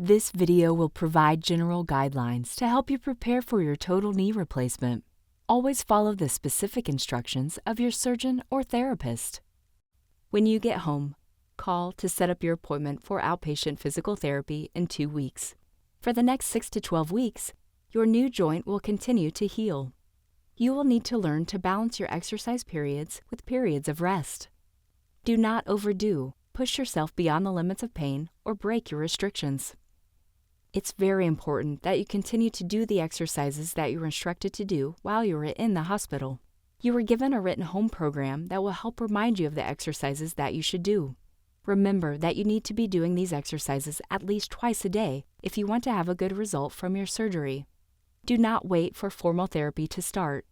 This video will provide general guidelines to help you prepare for your total knee replacement. Always follow the specific instructions of your surgeon or therapist. When you get home, call to set up your appointment for outpatient physical therapy in 2 weeks. For the next 6 to 12 weeks, your new joint will continue to heal. You will need to learn to balance your exercise periods with periods of rest. Do not overdo, push yourself beyond the limits of pain, or break your restrictions. It's very important that you continue to do the exercises that you were instructed to do while you were in the hospital. You were given a written home program that will help remind you of the exercises that you should do. Remember that you need to be doing these exercises at least twice a day if you want to have a good result from your surgery. Do not wait for formal therapy to start.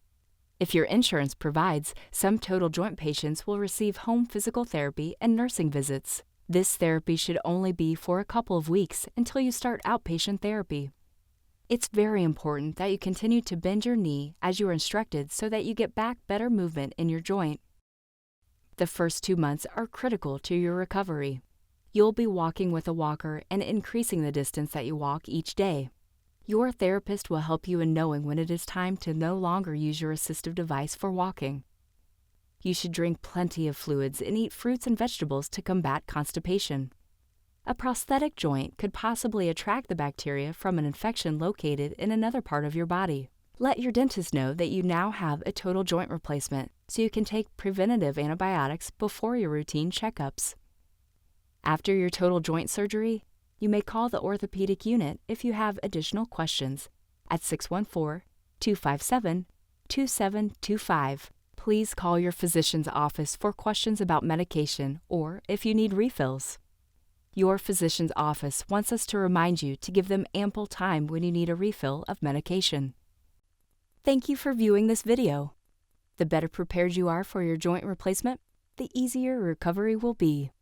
If your insurance provides, some total joint patients will receive home physical therapy and nursing visits. This therapy should only be for a couple of weeks until you start outpatient therapy. It's very important that you continue to bend your knee as you are instructed so that you get back better movement in your joint. The first 2 months are critical to your recovery. You'll be walking with a walker and increasing the distance that you walk each day. Your therapist will help you in knowing when it is time to no longer use your assistive device for walking. You should drink plenty of fluids and eat fruits and vegetables to combat constipation. A prosthetic joint could possibly attract the bacteria from an infection located in another part of your body. Let your dentist know that you now have a total joint replacement, so you can take preventative antibiotics before your routine checkups. After your total joint surgery, you may call the Orthopedic Unit if you have additional questions at 614-257-2725. Please call your physician's office for questions about medication or if you need refills. Your physician's office wants us to remind you to give them ample time when you need a refill of medication. Thank you for viewing this video. The better prepared you are for your joint replacement, the easier recovery will be.